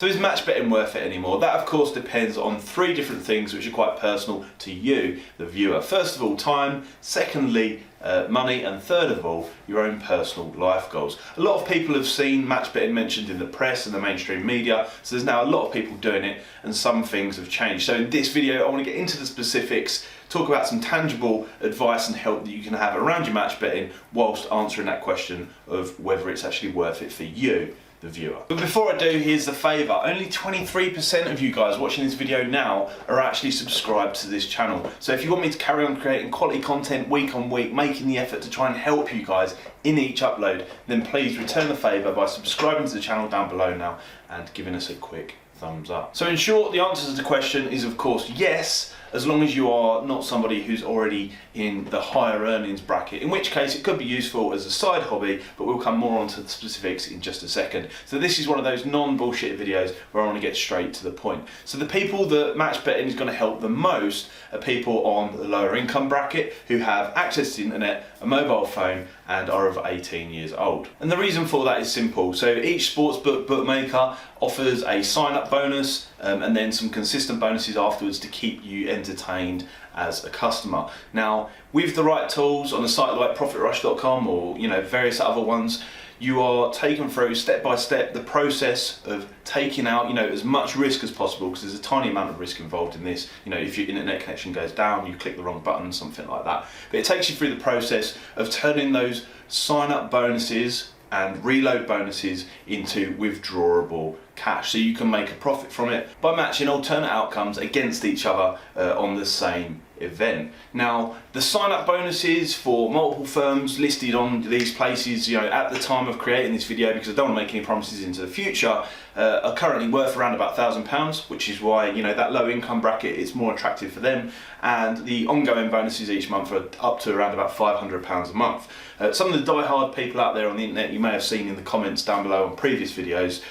So is match betting worth it anymore? That of course depends on three different things which are quite personal to you, the viewer. First of all, time. Secondly, money. And third of all, your own personal life goals. A lot of people have seen match betting mentioned in the press and the mainstream media, so there's now a lot of people doing it and some things have changed. So in this video I want to get into the specifics, talk about some tangible advice and help that you can have around your match betting whilst answering that question of whether it's actually worth it for you, the viewer. But before I do, here's the favour. Only 23% of you guys watching this video now are actually subscribed to this channel. So if you want me to carry on creating quality content week on week, making the effort to try and help you guys in each upload, then please return the favour by subscribing to the channel down below now and giving us a quick thumbs up. So in short, the answer to the question is of course yes, as long as you are not somebody who's already in the higher earnings bracket, in which case it could be useful as a side hobby, but we'll come more onto the specifics in just a second. So this is one of those non-bullshit videos where I want to get straight to the point. So the people that match betting is going to help the most are people on the lower income bracket who have access to the internet, a mobile phone, and are over 18 years old. And the reason for that is simple. So each sportsbook bookmaker offers a sign-up bonus and then some consistent bonuses afterwards to keep you entertained as a customer. Now, with the right tools on a site like profitrush.com or various other ones, you are taken through step by step the process of taking out as much risk as possible, because there's a tiny amount of risk involved in this. If your internet connection goes down, you click the wrong button, something like that. But it takes you through the process of turning those sign-up bonuses and reload bonuses into withdrawable cash, so you can make a profit from it by matching alternate outcomes against each other on the same event. Now, the sign-up bonuses for multiple firms listed on these places, at the time of creating this video, because I don't want to make any promises into the future, are currently worth around about £1,000, which is why that low income bracket is more attractive for them, and the ongoing bonuses each month are up to around about £500 a month. Some of the die-hard people out there on the internet, you may have seen in the comments down below on previous videos,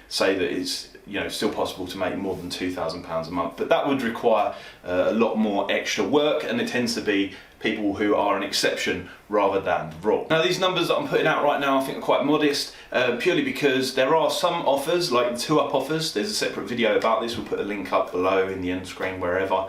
say that it's still possible to make more than £2,000 a month, but that would require a lot more extra work, and it tends to be people who are an exception rather than the rule. Now, these numbers that I'm putting out right now I think are quite modest, purely because there are some offers, like the 2-up offers. There's a separate video about this, we'll put a link up below in the end screen, wherever,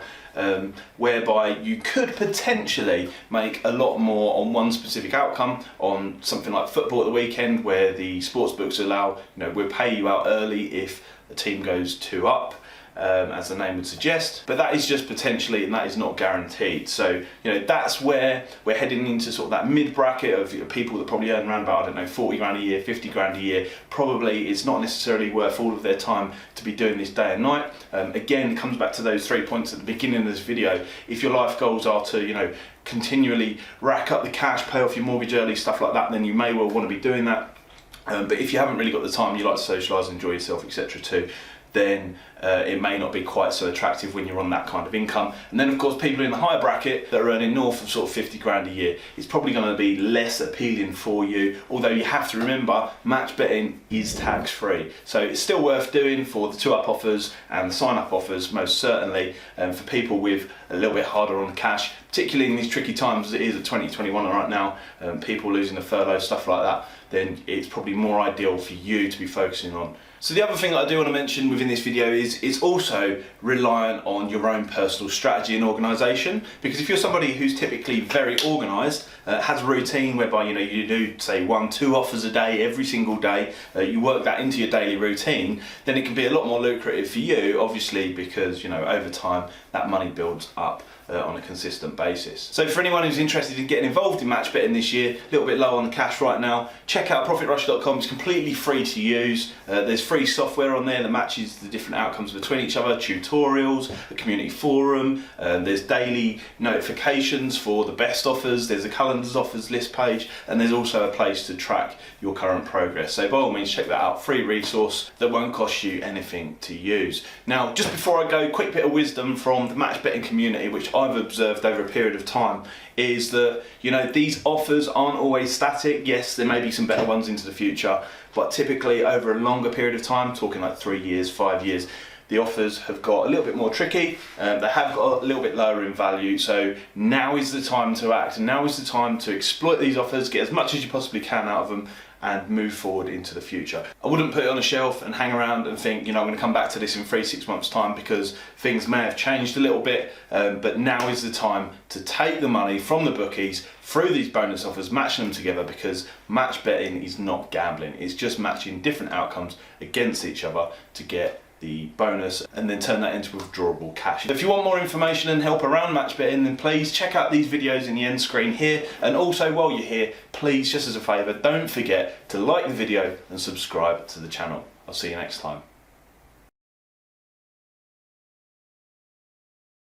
whereby you could potentially make a lot more on one specific outcome, on something like football at the weekend, where the sportsbooks allow, we'll pay you out early if the team goes 2-up, as the name would suggest, but that is just potentially, and that is not guaranteed. So that's where we're heading into sort of that mid bracket of people that probably earn around about, I don't know, 40 grand a year, 50 grand a year. Probably it's not necessarily worth all of their time to be doing this day and night. Again, it comes back to those 3 points at the beginning of this video. If your life goals are to continually rack up the cash, pay off your mortgage early, stuff like that, then you may well want to be doing that. But if you haven't really got the time, you like to socialise, enjoy yourself, etc. too, then it may not be quite so attractive when you're on that kind of income. And then of course people in the higher bracket that are earning north of sort of 50 grand a year, it's probably going to be less appealing for you, although you have to remember match betting is tax free, so it's still worth doing for the 2-up offers and the sign-up offers, most certainly, for people with a little bit harder on the cash, particularly in these tricky times as it is at 2021 right now, people losing the furlough, stuff like that, then it's probably more ideal for you to be focusing on. So the other thing that I do want to mention within this video is it's also reliant on your own personal strategy and organisation, because if you're somebody who's typically very organised, has a routine whereby you do say 1-2 offers a day every single day, you work that into your daily routine, then it can be a lot more lucrative for you, obviously, because over time that money builds up on a consistent basis. So for anyone who's interested in getting involved in match betting this year, a little bit low on the cash right now, check out profitrush.com. It's completely free to use. There's free software on there that matches the different outcomes between each other, tutorials, a community forum, there's daily notifications for the best offers, there's a calendar's offers list page, and there's also a place to track your current progress. So by all means check that out, free resource that won't cost you anything to use. Now, just before I go, quick bit of wisdom from the match betting community, which I've observed over a period of time, is that these offers aren't always static. Yes, there may be some better ones into the future, but typically over a longer period of time, talking like 3 years, 5 years, the offers have got a little bit more tricky, they have got a little bit lower in value, so now is the time to act, and now is the time to exploit these offers, get as much as you possibly can out of them, and move forward into the future. I wouldn't put it on a shelf and hang around and think, you know, I'm going to come back to this in 3-6 months time, because things may have changed a little bit, but now is the time to take the money from the bookies through these bonus offers, matching them together, because match betting is not gambling. It's just matching different outcomes against each other to get the bonus and then turn that into withdrawable cash. If you want more information and help around match betting, then please check out these videos in the end screen here. And also, while you're here, please, just as a favour, don't forget to like the video and subscribe to the channel. I'll see you next time.